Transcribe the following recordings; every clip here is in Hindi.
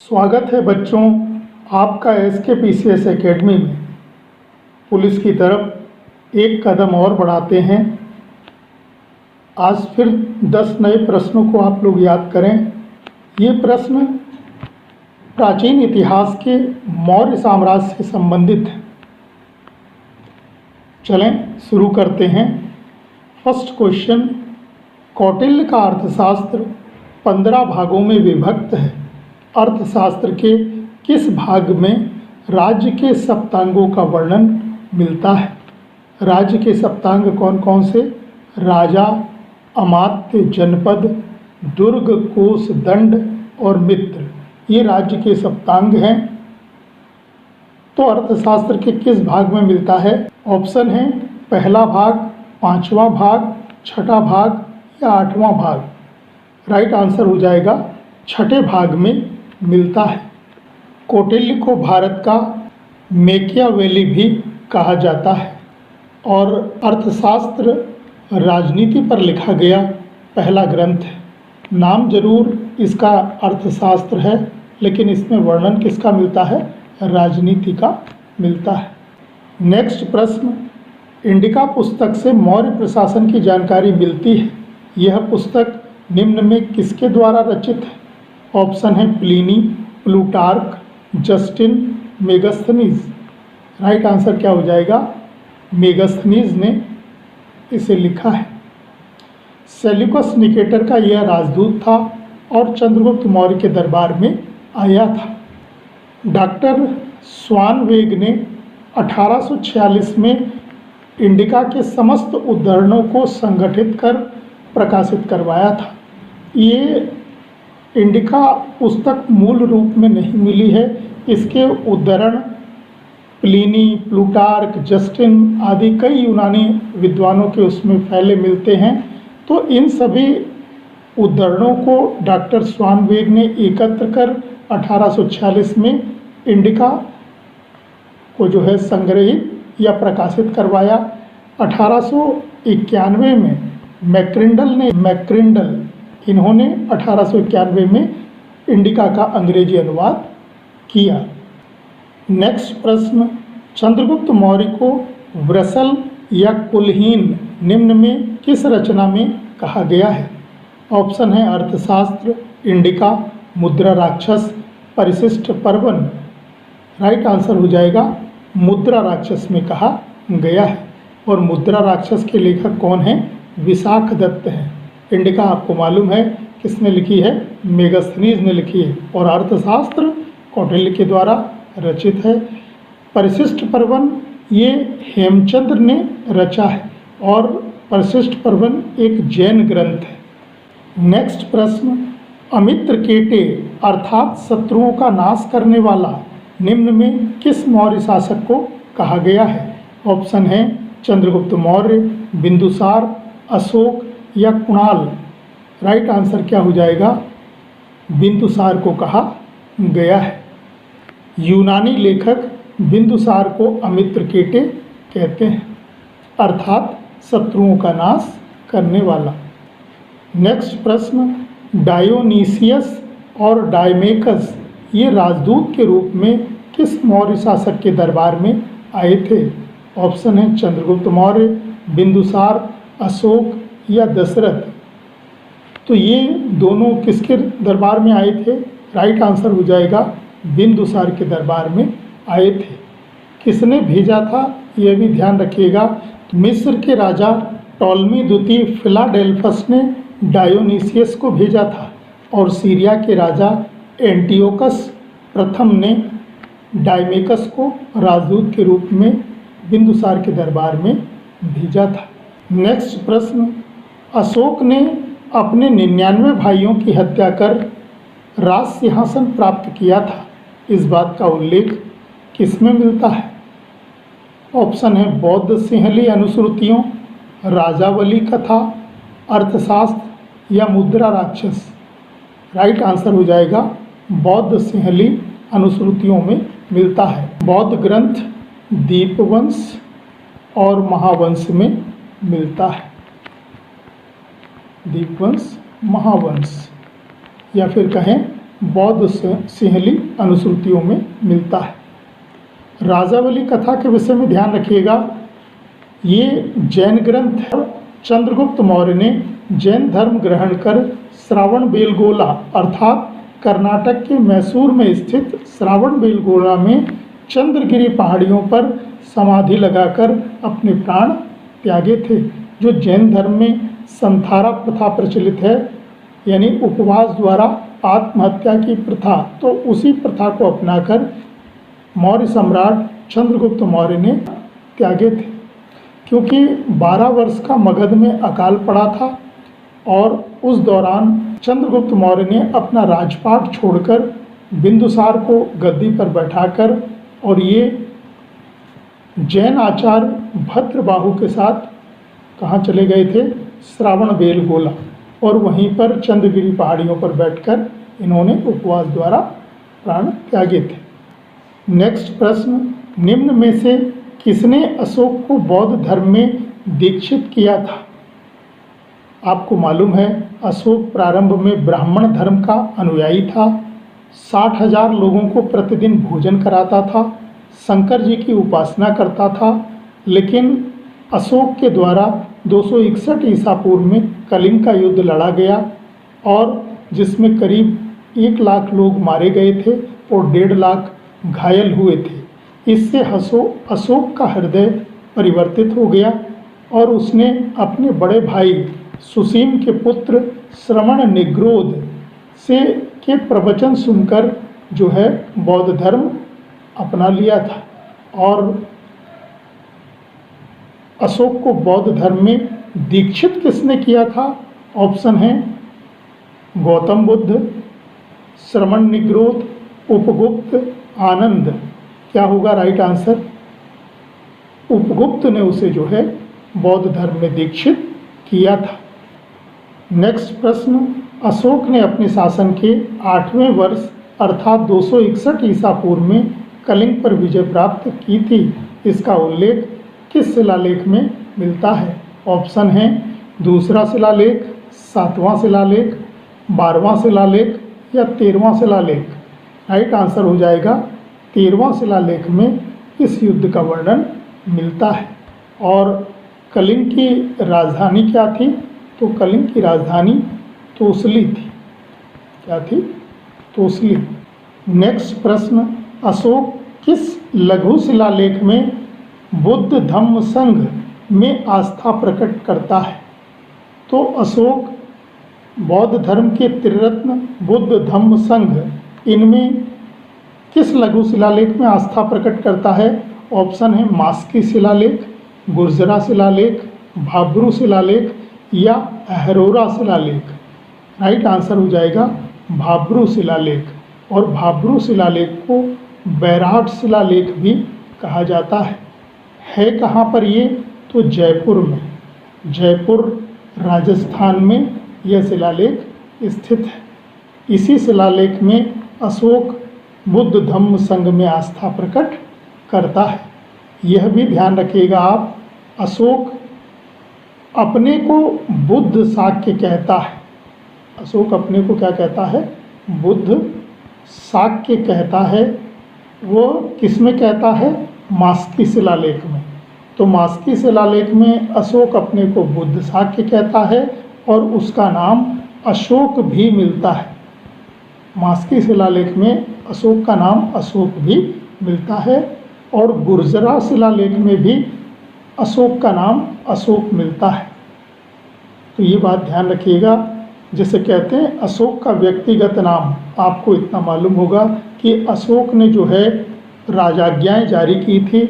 स्वागत है बच्चों आपका SKPCS एकेडमी में। पुलिस की तरफ एक कदम और बढ़ाते हैं। आज फिर 10 नए प्रश्नों को आप लोग याद करें। ये प्रश्न प्राचीन इतिहास के मौर्य साम्राज्य से संबंधित है। चलें शुरू करते हैं। फर्स्ट क्वेश्चन, कौटिल्य का अर्थशास्त्र 15 भागों में विभक्त है। अर्थशास्त्र के किस भाग में राज्य के सप्तांगों का वर्णन मिलता है? राज्य के सप्तांग कौन कौन से? राजा, अमात्य, जनपद, दुर्ग, कोष, दंड और मित्र, ये राज्य के सप्तांग हैं। तो अर्थशास्त्र के किस भाग में मिलता है? ऑप्शन है पहला भाग, पांचवा भाग, छठा भाग या आठवां भाग। राइट आंसर हो जाएगा छठे भाग में मिलता है। कौटिल्य को भारत का मैकियावेली भी कहा जाता है और अर्थशास्त्र राजनीति पर लिखा गया पहला ग्रंथ है। नाम जरूर इसका अर्थशास्त्र है, लेकिन इसमें वर्णन किसका मिलता है? राजनीति का मिलता है। नेक्स्ट प्रश्न, इंडिका पुस्तक से मौर्य प्रशासन की जानकारी मिलती है। यह पुस्तक निम्न में किसके द्वारा रचित है? ऑप्शन है Pliny, Plutarch, Justin, Megasthenes. Right answer क्या हो जाएगा? मेगास्थनीज ने इसे लिखा है। सेल्यूकस निकेटर का यह राजदूत था और चंद्रगुप्त मौर्य के दरबार में आया था। डॉक्टर स्वानवेग ने 1846 में इंडिका के समस्त उद्धरणों को संगठित कर प्रकाशित करवाया था। ये इंडिका पुस्तक मूल रूप में नहीं मिली है। इसके उद्धरण प्लिनी, प्लूटार्क, जस्टिन आदि कई यूनानी विद्वानों के उसमें फैले मिलते हैं। तो इन सभी उद्धरणों को डॉक्टर स्वानवेग ने एकत्र कर 1846 में इंडिका को जो है संग्रहित या प्रकाशित करवाया। 1891 में मैक्रिंडल इन्होंने 1891 में इंडिका का अंग्रेजी अनुवाद किया। नेक्स्ट प्रश्न, चंद्रगुप्त मौर्य को व्रसल या कुलहीन निम्न में किस रचना में कहा गया है? ऑप्शन है अर्थशास्त्र, इंडिका, मुद्रा राक्षस, परिशिष्ट पर्वन। राइट आंसर हो जाएगा मुद्रा राक्षस में कहा गया है। और मुद्रा राक्षस के लेखक कौन है? विशाख दत्त हैं। इंडिका आपको मालूम है किसने लिखी है? मेगास्थनीज ने लिखी है। और अर्थशास्त्र कौटिल्य के द्वारा रचित है। परिशिष्ट पर्वन ये हेमचंद्र ने रचा है और परिशिष्ट पर्वन एक जैन ग्रंथ है। नेक्स्ट प्रश्न, अमित्रकेटे अर्थात शत्रुओं का नाश करने वाला निम्न में किस मौर्य शासक को कहा गया है? ऑप्शन है चंद्रगुप्त मौर्य, बिंदुसार, अशोक या कुणाल। राइट आंसर क्या हो जाएगा? बिंदुसार को कहा गया है। यूनानी लेखक बिंदुसार को अमित्रकेटे कहते हैं, अर्थात शत्रुओं का नाश करने वाला। नेक्स्ट प्रश्न, डायोनीसियस और डायमेकस ये राजदूत के रूप में किस मौर्य शासक के दरबार में आए थे? ऑप्शन है चंद्रगुप्त मौर्य, बिंदुसार, अशोक या दशरथ। तो ये दोनों किसके दरबार में आए थे? राइट आंसर हो जाएगा बिंदुसार के दरबार में आए थे। किसने भेजा था यह भी ध्यान रखिएगा। मिस्र के राजा टॉलमी द्वितीय फिलाडेल्फस ने डायोनीसियस को भेजा था और सीरिया के राजा एंटियोकस प्रथम ने डायमेकस को राजदूत के रूप में बिंदुसार के दरबार में भेजा था। नेक्स्ट प्रश्न, अशोक ने अपने 99 भाइयों की हत्या कर राज सिंहासन प्राप्त किया था। इस बात का उल्लेख किसमें मिलता है? ऑप्शन है बौद्ध सिंहली अनुश्रुतियों, राजावली कथा, अर्थशास्त्र या मुद्रा राक्षस। राइट आंसर हो जाएगा बौद्ध सिंहली अनुश्रुतियों में मिलता है। बौद्ध ग्रंथ दीपवंश और महावंश में मिलता है। दीपवंश, महावंश या फिर कहें बौद्ध सिंहली अनुश्रुतियों में मिलता है। राजावली कथा के विषय में ध्यान रखिएगा, ये जैन ग्रंथ है। चंद्रगुप्त मौर्य ने जैन धर्म ग्रहण कर श्रावणबेलगोला अर्थात कर्नाटक के मैसूर में स्थित श्रावणबेलगोला में चंद्रगिरी पहाड़ियों पर समाधि लगाकर अपने प्राण त्यागे थे। जो जैन धर्म में संथारा प्रथा प्रचलित है, यानी उपवास द्वारा आत्महत्या की प्रथा, तो उसी प्रथा को अपनाकर मौर्य सम्राट चंद्रगुप्त मौर्य ने त्यागे थे। क्योंकि 12 वर्ष का मगध में अकाल पड़ा था और उस दौरान चंद्रगुप्त मौर्य ने अपना राजपाट छोड़कर बिंदुसार को गद्दी पर बैठाकर और ये जैन आचार्य भद्रबाहु के साथ कहाँ चले गए थे, श्रावणबेलगोला, और वहीं पर चंद्रगिरी पहाड़ियों पर बैठकर इन्होंने उपवास द्वारा प्राण त्यागे थे। नेक्स्ट प्रश्न, निम्न में से किसने अशोक को बौद्ध धर्म में दीक्षित किया था? आपको मालूम है अशोक प्रारंभ में ब्राह्मण धर्म का अनुयायी था, 60,000 लोगों को प्रतिदिन भोजन कराता था, शंकर जी की उपासना करता था। लेकिन अशोक के द्वारा 261 ईसा पूर्व में कलिंग का युद्ध लड़ा गया और जिसमें करीब 1 लाख लोग मारे गए थे और 1.5 लाख घायल हुए थे। इससे अशोक का हृदय परिवर्तित हो गया और उसने अपने बड़े भाई सुसीम के पुत्र श्रवण निग्रोध के प्रवचन सुनकर जो है बौद्ध धर्म अपना लिया था। और अशोक को बौद्ध धर्म में दीक्षित किसने किया था? ऑप्शन है गौतम बुद्ध, श्रवण निग्रोध, उपगुप्त, आनंद। क्या होगा राइट आंसर? उपगुप्त ने उसे जो है बौद्ध धर्म में दीक्षित किया था। नेक्स्ट प्रश्न, अशोक ने अपने शासन के 8वें वर्ष अर्थात 261 ईसा पूर्व में कलिंग पर विजय प्राप्त की थी। इसका उल्लेख किस शिलालेख में मिलता है? ऑप्शन है दूसरा शिलालेख, 7वां शिलालेख, 12वां शिलालेख या 13वां शिलालेख। राइट आंसर हो जाएगा 13वां शिलालेख में इस युद्ध का वर्णन मिलता है। और कलिंग की राजधानी क्या थी? तो कलिंग की राजधानी तोसली थी। क्या थी? तोसली। नेक्स्ट प्रश्न, अशोक किस लघु शिलालेख में बुद्ध धम्म संघ में आस्था प्रकट करता है? तो अशोक बौद्ध धर्म के त्रिरत्न बुद्ध धम्म संघ, इनमें किस लघु शिलालेख में आस्था प्रकट करता है? ऑप्शन है मास्की शिलालेख, गुर्जरा शिलालेख, भाब्रू शिलालेख या अहरोरा शिलालेख। राइट आंसर हो जाएगा भाब्रू शिलालेख। और भाब्रू शिलालेख को बैराट शिलालेख भी कहा जाता है कहाँ पर ये? तो जयपुर में, जयपुर राजस्थान में यह शिलालेख स्थित है। इसी शिलालेख में अशोक बुद्ध धम्म संघ में आस्था प्रकट करता है। यह भी ध्यान रखिएगा आप, अशोक अपने को बुद्ध शाक्य कहता है। अशोक अपने को क्या कहता है? बुद्ध शाक्य कहता है। वो किस में कहता है? मास्की शिलालेख में। तो मास्की शिलालेख में अशोक अपने को बुद्ध शाक्य कहता है और उसका नाम अशोक भी मिलता है। मास्की शिलालेख में अशोक का नाम अशोक भी मिलता है और गुर्जरा शिलालेख में भी अशोक का नाम अशोक मिलता है। तो ये बात ध्यान रखिएगा। जैसे कहते हैं अशोक का व्यक्तिगत नाम, आपको इतना मालूम होगा कि अशोक ने जो है राजाज्ञाएँ जारी की थी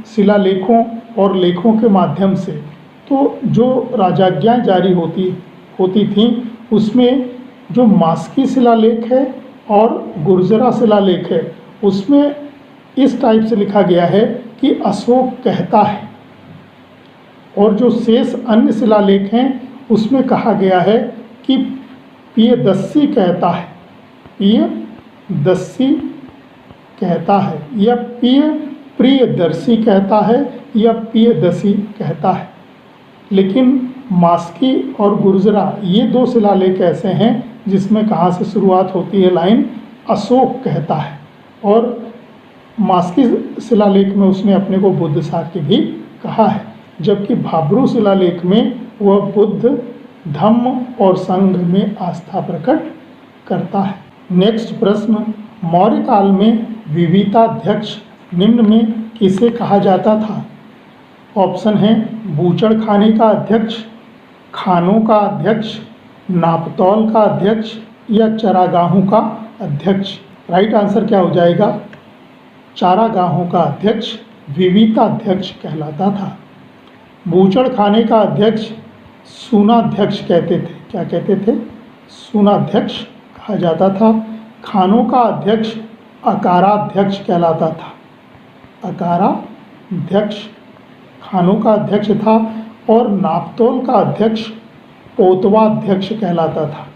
शिलालेखों और लेखों के माध्यम से। तो जो राजाज्ञाएँ जारी होती थी उसमें जो मास्की शिलालेख है और गुर्जरा शिलालेख है उसमें इस टाइप से लिखा गया है कि अशोक कहता है, और जो शेष अन्य शिलालेख हैं उसमें कहा गया है कि प्रियदर्शी कहता है, प्रियदर्शी कहता है या प्रियदर्शी कहता है या प्रियदर्शी कहता है। लेकिन मास्की और गुर्जरा ये 2 शिलालेख ऐसे हैं जिसमें कहाँ से शुरुआत होती है लाइन, अशोक कहता है। और मास्की शिलालेख में उसने अपने को बुद्ध शाक्य भी कहा है, जबकि भाब्रू शिलालेख में वह बुद्ध, धम्म और संघ में आस्था प्रकट करता है। नेक्स्ट प्रश्न, मौर्य काल में विविताध्यक्ष निम्न में किसे कहा जाता था? ऑप्शन है बूचड़ खाने का अध्यक्ष, खानों का अध्यक्ष, नापतौल का अध्यक्ष या चरागाहों का अध्यक्ष। राइट आंसर क्या हो जाएगा? चारागाहों का अध्यक्ष विविताध्यक्ष कहलाता था। बूचड़ खाने का अध्यक्ष सूनाध्यक्ष कहते थे। क्या कहते थे? सूनाध्यक्ष कहा जाता था। खानों का अध्यक्ष अकाराध्यक्ष कहलाता था। अकाराध्यक्ष खानों का अध्यक्ष था। और नापतोल का अध्यक्ष पोतवाध्यक्ष कहलाता था।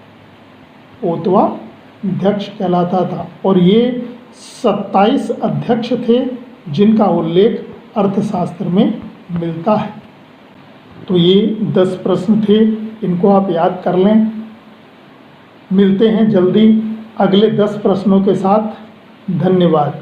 पोतवाध्यक्ष कहलाता था। और ये 27 अध्यक्ष थे जिनका उल्लेख अर्थशास्त्र में मिलता है। तो ये 10 प्रश्न थे, इनको आप याद कर लें। मिलते हैं जल्दी अगले 10 प्रश्नों के साथ। धन्यवाद।